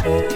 Okay,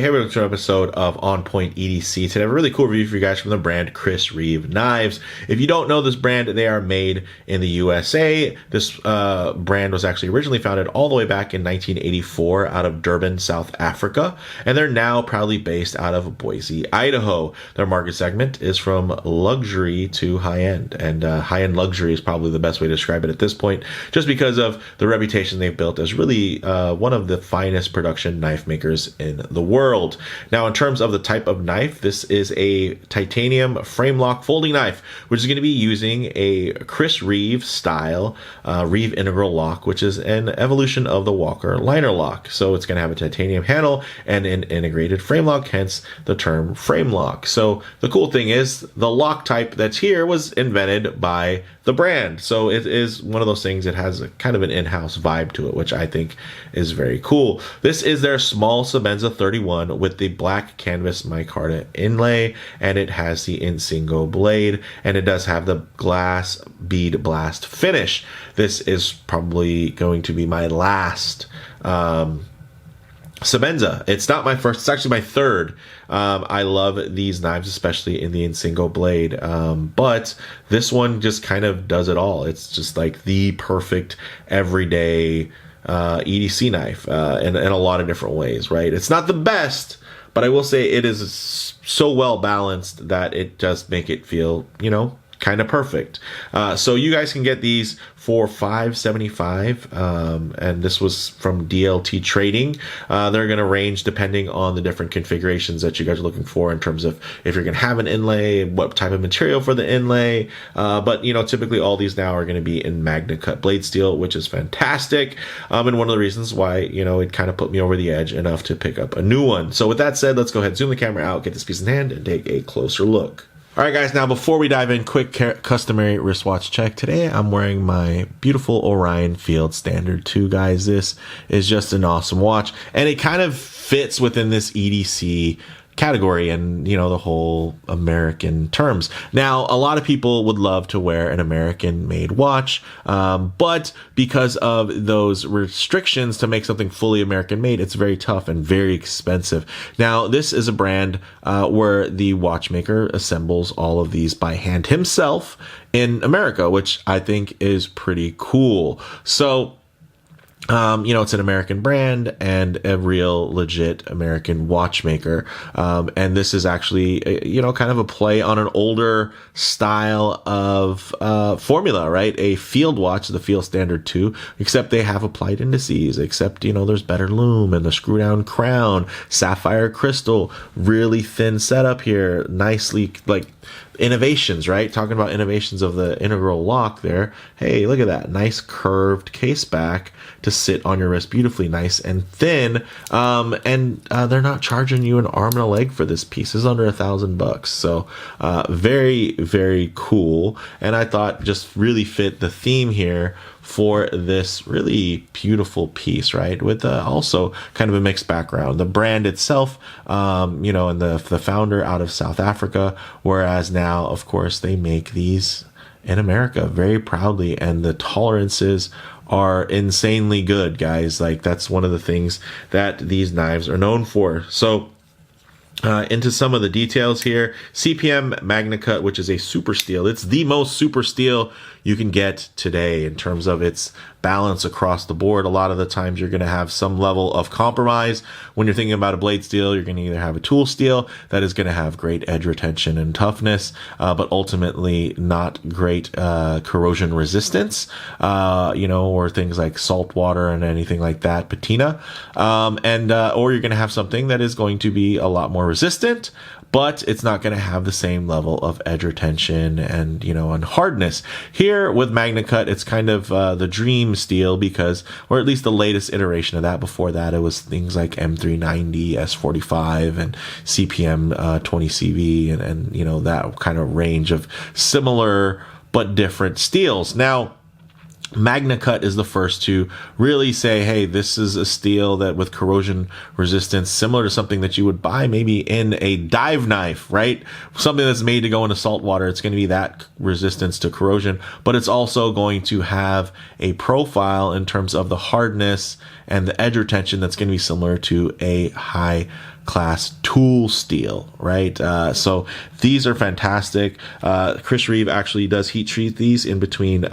here we go to an episode of On Point EDC. Today I have a really cool review for you guys from the brand Reeve knives. If you don't know this brand, they are made in the USA. This brand was actually originally founded all the way back in 1984 out of Durban, South Africa, and they're now proudly based out of Boise, Idaho. Their market segment is from luxury to high-end, and high-end luxury is probably the best way to describe it at this point, just because of the reputation they've built as really one of the finest production knife makers in the world. Now, in terms of the type of knife, this is a titanium frame lock folding knife, which is going to be using a Reeve style Reeve integral lock, which is an evolution of the Walker liner lock. So it's going to have a titanium handle and an integrated frame lock, hence the term frame lock. So the cool thing is the lock type that's here was invented by the brand. So it is one of those things, it has a kind of an in-house vibe to it, which I think is very cool. This is their small Sebenza 31 with the black canvas micarta inlay, and it has the Insingo blade, and it does have the glass bead blast finish. This is probably going to be my last Sebenza. It's not my first, it's actually my third. I love these knives, especially in the Insingo blade, but this one just kind of does it all. It's just like the perfect everyday EDC knife in a lot of different ways, right? It's not the best, but I will say it is so well balanced that it does make it feel, you know, kind of perfect. So you guys can get these for $575, and this was from DLT Trading. They're going to range depending on the different configurations that you guys are looking for in terms of if you're going to have an inlay, what type of material for the inlay. But you know, typically all these now are going to be in MagnaCut blade steel, which is fantastic. And one of the reasons why, you know, it kind of put me over the edge enough to pick up a new one. So with that said, let's go ahead and zoom the camera out, get this piece in hand, and take a closer look. All right, guys, now before we dive in, quick customary wristwatch check. Today, I'm wearing my beautiful Orion Field Standard 2, guys. This is just an awesome watch, and it kind of fits within this EDC category and, you know, the whole American terms. Now, a lot of people would love to wear an American made watch, but because of those restrictions to make something fully American made, it's very tough and very expensive. Now, this is a brand where the watchmaker assembles all of these by hand himself in America, which I think is pretty cool. So, you know, it's an American brand and a real legit American watchmaker. And this is actually, you know, kind of a play on an older style of formula, right? A field watch, the Field Standard 2, except they have applied indices, except, you know, there's better lume and the screw down crown, sapphire crystal, really thin setup here, nicely, like, innovations, right? Talking about innovations of the integral lock there. Hey, look at that. Nice curved case back to sit on your wrist, beautifully nice and thin. And they're not charging you an arm and a leg for this piece. It's under $1,000. So very, very cool. And I thought just really fit the theme here for this really beautiful piece, right? With also kind of a mixed background. The brand itself, you know, and the founder out of South Africa, whereas now, of course, they make these in America very proudly, and the tolerances are insanely good, guys. Like, that's one of the things that these knives are known for. So into some of the details here. CPM MagnaCut, which is a super steel. It's the most super steel you can get today in terms of its balance across the board. A lot of the times you're going to have some level of compromise. When you're thinking about a blade steel, you're going to either have a tool steel that is going to have great edge retention and toughness, but ultimately not great corrosion resistance, you know, or things like salt water and anything like that, patina. Or you're going to have something that is going to be a lot more resistant, but it's not going to have the same level of edge retention and, you know, and hardness. Here with MagnaCut, it's kind of the dream steel, because, or at least the latest iteration of that. Before that, it was things like M390, S45, and CPM 20CV, and you know, that kind of range of similar but different steels. Now, MagnaCut is the first to really say, hey, this is a steel that with corrosion resistance, similar to something that you would buy maybe in a dive knife, right? Something that's made to go into salt water. It's going to be that resistance to corrosion, but it's also going to have a profile in terms of the hardness and the edge retention that's going to be similar to a high class tool steel, right? So these are fantastic. Chris Reeve actually does heat treat these in between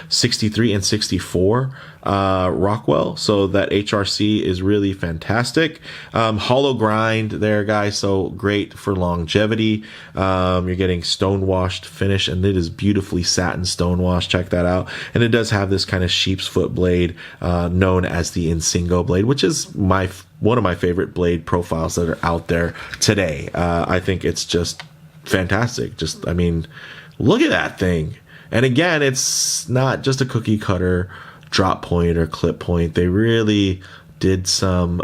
63 and 64 Rockwell, so that HRC is really fantastic. Hollow grind there, guys, so great for longevity. You're getting stone washed finish, and it is beautifully satin stone washed. Check that out. And it does have this kind of sheep's foot blade known as the Insingo blade, which is one of my favorite blade profiles that are out there today. I think it's just fantastic. Just, I mean, look at that thing. And again, it's not just a cookie cutter drop point or clip point. They really did some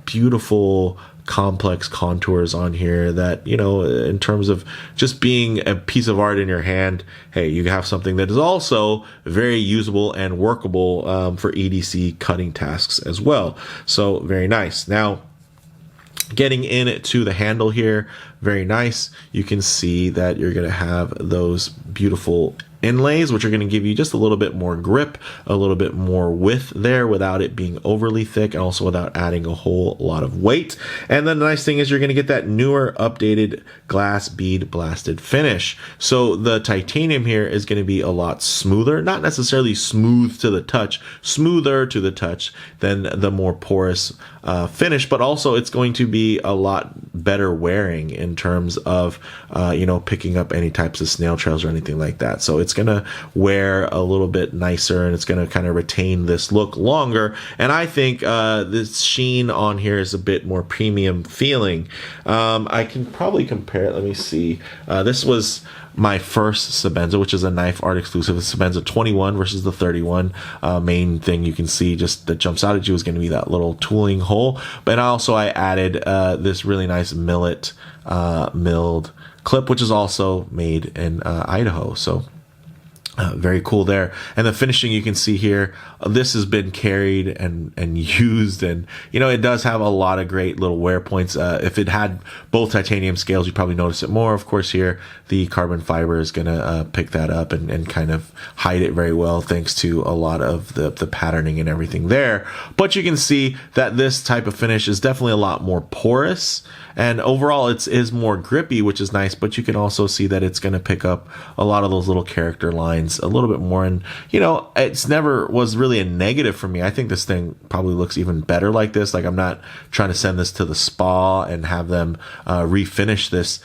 beautiful complex contours on here that, you know, in terms of just being a piece of art in your hand, hey, you have something that is also very usable and workable for EDC cutting tasks as well. So very nice. Now, getting into the handle here, very nice. You can see that you're going to have those beautiful inlays, which are going to give you just a little bit more grip, a little bit more width there without it being overly thick, and also without adding a whole lot of weight. And then the nice thing is you're going to get that newer updated glass bead blasted finish. So the titanium here is going to be a lot smoother, not necessarily smooth to the touch, smoother to the touch than the more porous finish, but also it's going to be a lot better wearing in terms of you know, picking up any types of snail trails or anything like that. So it's going to wear a little bit nicer, and it's going to kind of retain this look longer. And I think this sheen on here is a bit more premium feeling. I can probably compare it. Let me see. This was my first Sebenza, which is a knife art exclusive. The Sebenza 21 versus the 31. Main thing you can see just that jumps out at you is going to be that little tooling hole. But also I added this really nice milled clip, which is also made in Idaho. So very cool there. And the finishing you can see here, this has been carried and used, and you know, it does have a lot of great little wear points. If it had both titanium scales, you'd probably notice it more. Of course, here the carbon fiber is going to pick that up and kind of hide it very well, thanks to a lot of the patterning and everything there. But you can see that this type of finish is definitely a lot more porous, and overall it is more grippy, which is nice. But you can also see that it's going to pick up a lot of those little character lines a little bit more. And you know, it's never was really a negative for me. I think this thing probably looks even better like this. Like, I'm not trying to send this to the spa and have them refinish this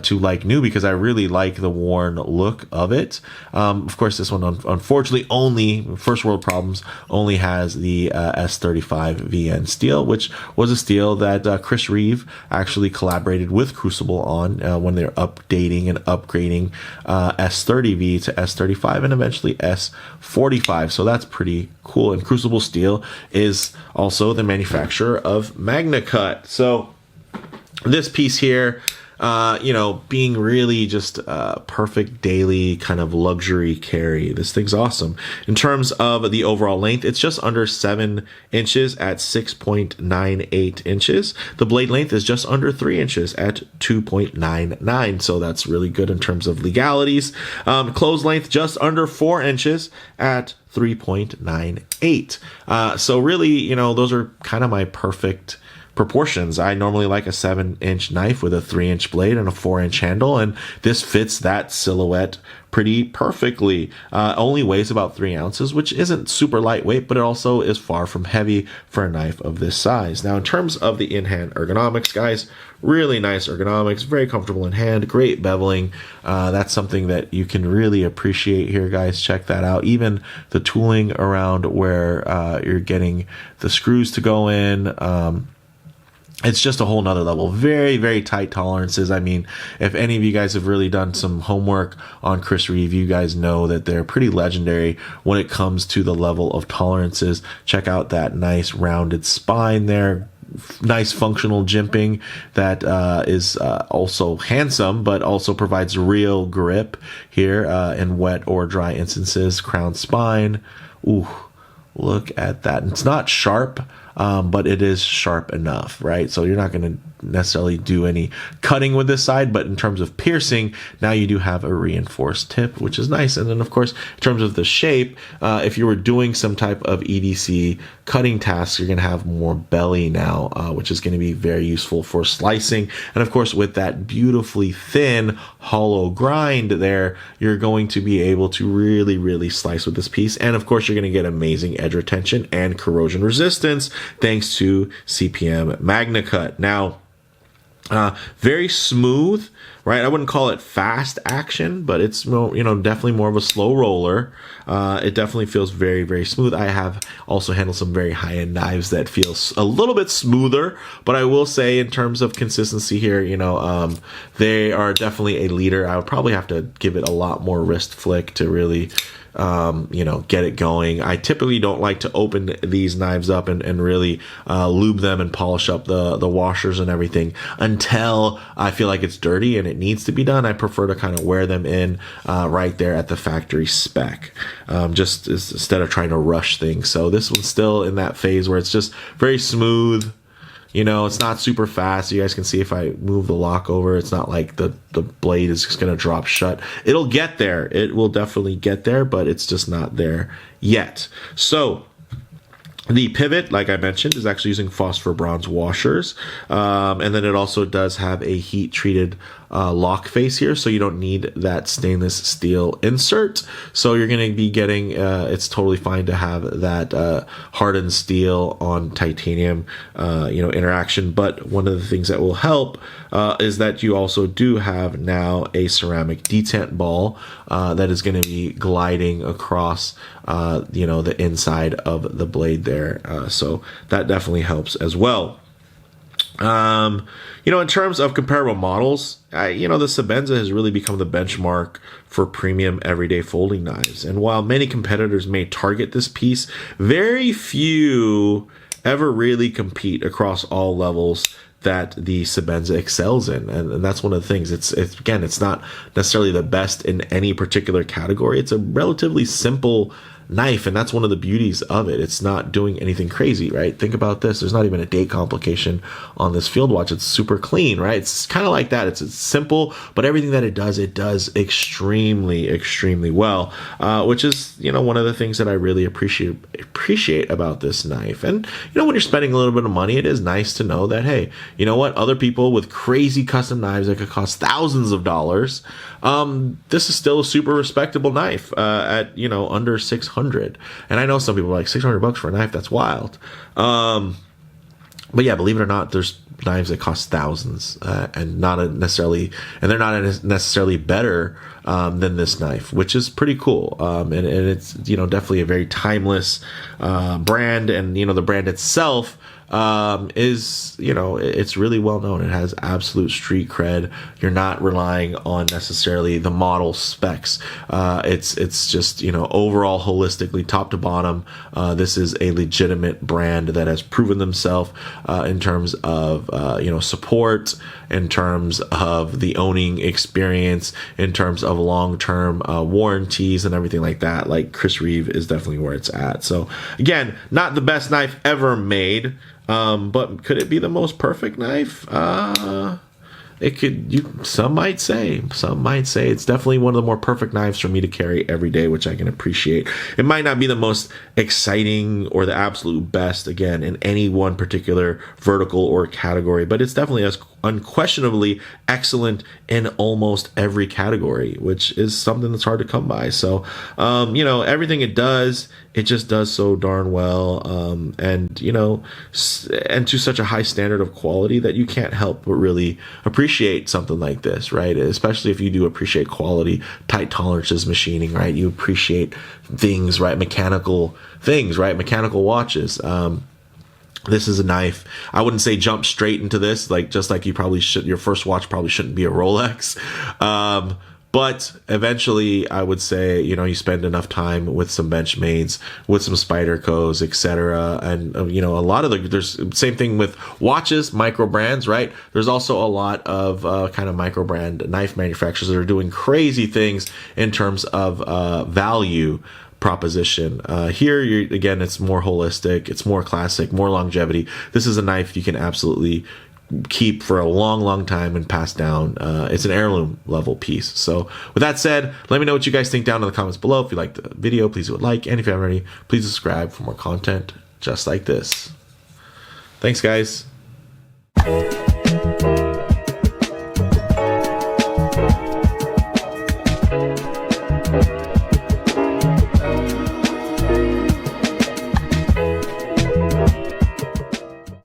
to like new, because I really like the worn look of it. Of course, this one unfortunately only, first world problems, only has the S35 VN steel, which was a steel that Chris Reeve actually collaborated with Crucible on when they're updating and upgrading S30V to S35 and eventually S45. So that's pretty cool. And Crucible Steel is also the manufacturer of MagnaCut. So this piece here, you know, being really just a perfect daily kind of luxury carry. This thing's awesome. In terms of the overall length, it's just under 7 inches at 6.98 inches. The blade length is just under 3 inches at 2.99. So that's really good in terms of legalities. Close length just under 4 inches at 3.98. So really, you know, those are kind of my perfect proportions. I normally like a 7-inch knife with a 3-inch blade and a 4-inch handle, and this fits that silhouette pretty perfectly. Only weighs about 3 ounces, which isn't super lightweight, but it also is far from heavy for a knife of this size. Now, in terms of the in-hand ergonomics, guys, really nice ergonomics, very comfortable in hand, great beveling. That's something that you can really appreciate here, guys. Check that out. Even the tooling around where you're getting the screws to go in, it's just a whole nother level. Very, very tight tolerances. I mean, if any of you guys have really done some homework on Chris Reeve, you guys know that they're pretty legendary when it comes to the level of tolerances. Check out that nice rounded spine there. Nice functional jimping that is also handsome, but also provides real grip here in wet or dry instances. Crown spine, Ooh, look at that. It's not sharp, but it is sharp enough, right? So you're not going to necessarily do any cutting with this side, but in terms of piercing, now you do have a reinforced tip, which is nice. And then of course, in terms of the shape, if you were doing some type of EDC cutting tasks, you're going to have more belly now, which is going to be very useful for slicing. And of course, with that beautifully thin hollow grind there, you're going to be able to really, really slice with this piece. And of course, you're going to get amazing edge retention and corrosion resistance thanks to CPM MagnaCut. Now, very smooth, right? I wouldn't call it fast action, but it's more, definitely more of a slow roller. It definitely feels very, very smooth. I have also handled some very high-end knives that feel a little bit smoother, but I will say in terms of consistency here, they are definitely a leader. I would probably have to give it a lot more wrist flick to really get it going. I typically don't like to open these knives up and really lube them and polish up the washers and everything until I feel like it's dirty and it needs to be done. I prefer to kind of wear them in right there at the factory spec, just instead of trying to rush things. So this one's still in that phase where it's just very smooth. It's not super fast. You guys can see if I move the lock over, it's not like the blade is just going to drop shut. It'll get there. It will definitely get there, but it's just not there yet. So the pivot, like I mentioned, is actually using phosphor bronze washers. And then it also does have a heat treated lock face here, so you don't need that stainless steel insert. So you're going to be getting, it's totally fine to have that hardened steel on titanium, interaction. But one of the things that will help is that you also do have now a ceramic detent ball that is going to be gliding across, the inside of the blade there. So that definitely helps as well. In terms of comparable models, the Sebenza has really become the benchmark for premium everyday folding knives. And while many competitors may target this piece, very few ever really compete across all levels that the Sebenza excels in. And that's one of the things. It's not necessarily the best in any particular category. It's a relatively simple knife, and that's one of the beauties of it. It's not doing anything crazy, right? Think about this. There's not even a date complication on this field watch. It's super clean, right? It's kind of like that. It's simple, but everything that it does extremely, extremely well, which is, one of the things that I really appreciate about this knife. And, when you're spending a little bit of money, it is nice to know that, hey, you know what? Other people with crazy custom knives that could cost thousands of dollars, this is still a super respectable knife at, under 600. And I know some people are like, $600 for a knife, that's wild. But yeah, believe it or not, there's knives that cost thousands, and they're not necessarily better than this knife, which is pretty cool. And it's definitely a very timeless brand, and the brand itself is it's really well known. It has absolute street cred. You're not relying on necessarily the model specs. It's just overall holistically top to bottom, this is a legitimate brand that has proven themselves in terms of support, in terms of the owning experience, in terms of long-term warranties and everything like that. Like Chris Reeve is definitely where it's at. So again, not the best knife ever made, but could it be the most perfect knife? It could. Some might say it's definitely one of the more perfect knives for me to carry every day, which I can appreciate. It might not be the most exciting or the absolute best, again, in any one particular vertical or category, but it's definitely as unquestionably excellent in almost every category, which is something that's hard to come by. So, everything it does, it just does so darn well, and to such a high standard of quality that you can't help but really appreciate something like this, right? Especially if you do appreciate quality, tight tolerances, machining, right? You appreciate things, right? Mechanical things, right? Mechanical watches. This is a knife. I wouldn't say jump straight into this, just like you probably should. Your first watch probably shouldn't be a Rolex. But eventually, I would say, you spend enough time with some Benchmades, with some Spydercos, etc. And, a lot of there's same thing with watches, micro brands, right? There's also a lot of kind of micro brand knife manufacturers that are doing crazy things in terms of value. proposition. Here, again, it's more holistic, it's more classic, more longevity. This is a knife you can absolutely keep for a long time and pass down. It's an heirloom level piece. So with that said, let me know what you guys think down in the comments below. If you liked the video, please do a like, and if you haven't already, please subscribe for more content just like this. Thanks, guys.